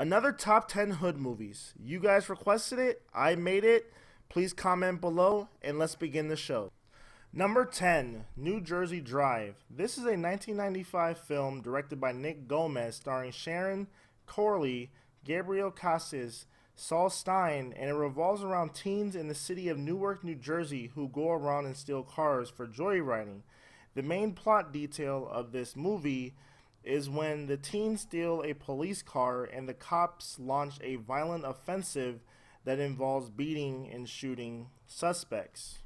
Another top 10 hood movies. You guys requested it, I made it. Please comment below and let's begin the show. Number 10, New Jersey Drive. This is a 1995 film directed by Nick Gomez starring Sharon Corley, Gabriel Casas, Saul Stein, and it revolves around teens in the city of Newark, New Jersey who go around and steal cars for joyriding. The main plot detail of this movie is when the teens steal a police car and the cops launch a violent offensive that involves beating and shooting suspects.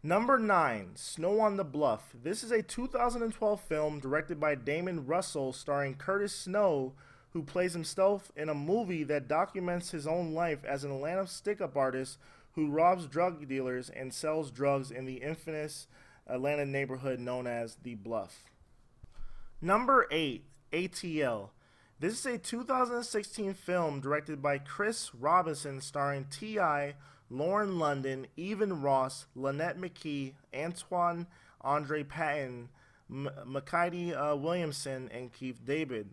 Number 9, Snow on the Bluff. This is a 2012 film directed by Damon Russell starring Curtis Snow, who plays himself in a movie that documents his own life as an Atlanta stick-up artist who robs drug dealers and sells drugs in the infamous Atlanta neighborhood known as the Bluff. Number 8, ATL. This is a 2016 film directed by Chris Robinson starring T.I., Lauren London, Even Ross, Lynette McKee, Antoine Andre Patton, Makidi Williamson, and Keith David.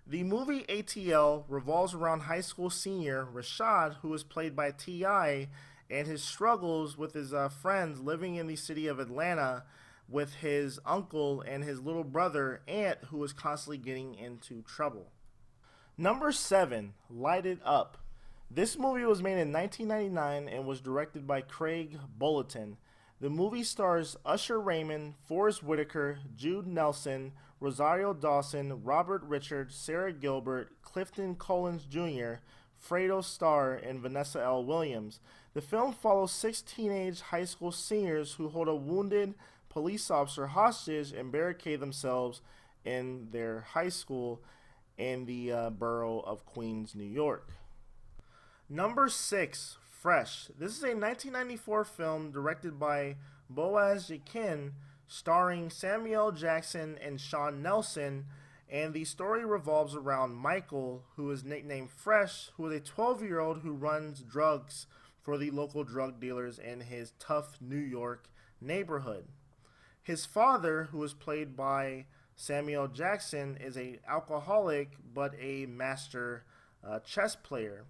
The movie ATL revolves around high school senior Rashad, who is played by T.I., and his struggles with his friends living in the city of Atlanta with his uncle and his little brother, Ant, who is constantly getting into trouble. Number 7, Light It Up. This movie was made in 1999 and was directed by Craig Bulletin. The movie stars Usher Raymond, Forrest Whitaker, Jude Nelson, Rosario Dawson, Robert Richards, Sarah Gilbert, Clifton Collins Jr., Fredo Starr, and Vanessa L. Williams. The film follows 6 teenage high school seniors who hold a wounded police officer hostage and barricade themselves in their high school in the borough of Queens, New York. Number 6, Fresh. This is a 1994 film directed by Boaz Yakin, starring Samuel Jackson and Sean Nelson, and the story revolves around Michael, who is nicknamed Fresh, who is a 12-year-old who runs drugs for the local drug dealers in his tough New York neighborhood. His father, who is played by Samuel Jackson, is an alcoholic but a master chess player.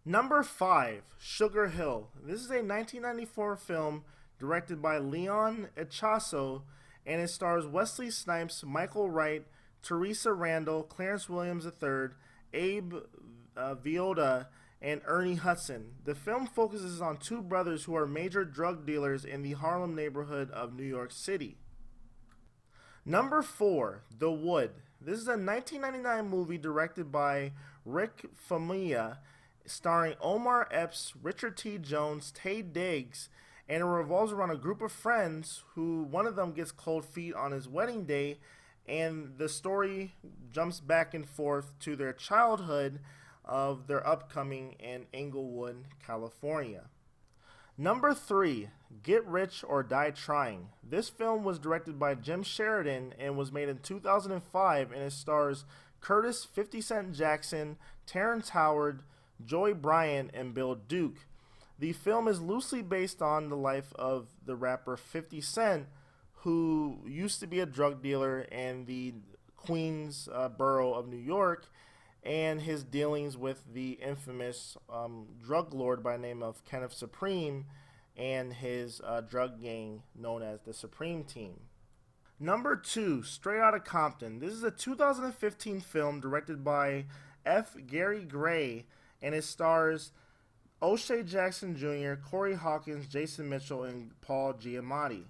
Number 5, Sugar Hill. This is a 1994 film directed by Leon Echazo, and it stars Wesley Snipes, Michael Wright, Teresa Randall, Clarence Williams III, Abe Viota, and Ernie Hudson. The film focuses on 2 brothers who are major drug dealers in the Harlem neighborhood of New York City. Number 4, The Wood. This is a 1999 movie directed by Rick Famuyiwa, starring Omar Epps, Richard T. Jones, Taye Diggs, and it revolves around a group of friends who one of them gets cold feet on his wedding day, and the story jumps back and forth to their childhood of their upcoming in Inglewood, California. Number 3, Get Rich or Die Trying. This film was directed by Jim Sheridan and was made in 2005, and it stars Curtis 50 Cent Jackson, Terrence Howard, Joy Bryant, and Bill Duke. The film is loosely based on the life of the rapper 50 Cent, who used to be a drug dealer in the Queens borough of New York, and his dealings with the infamous drug lord by the name of Kenneth Supreme and his drug gang known as the Supreme Team. Number 2, Straight Outta Compton. This is a 2015 film directed by F. Gary Gray, and it stars O'Shea Jackson Jr., Corey Hawkins, Jason Mitchell, and Paul Giamatti.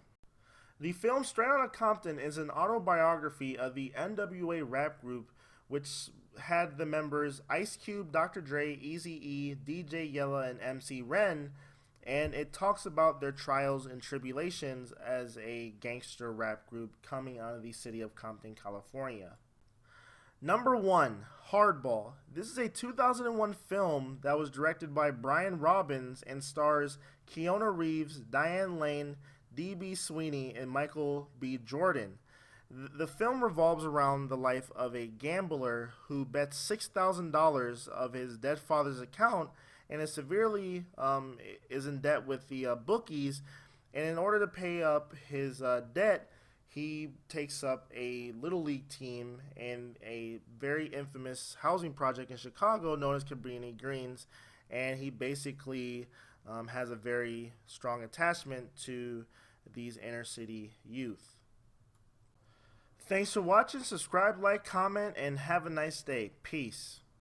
The film Straight Outta Compton is an autobiography of the N.W.A. rap group, which had the members Ice Cube, Dr. Dre, Eazy-E, DJ Yella, and MC Ren, and it talks about their trials and tribulations as a gangster rap group coming out of the city of Compton, California. Number 1, Hardball. This is a 2001 film that was directed by Brian Robbins and stars Keanu Reeves, Diane Lane, D.B. Sweeney, and Michael B. Jordan. The film revolves around the life of a gambler who bets $6,000 of his dead father's account and is severely is in debt with the bookies. And in order to pay up his debt, he takes up a little league team in a very infamous housing project in Chicago known as Cabrini Greens, and he basically has a very strong attachment to these inner city youth. Thanks for watching. Subscribe, like, comment, and have a nice day. Peace.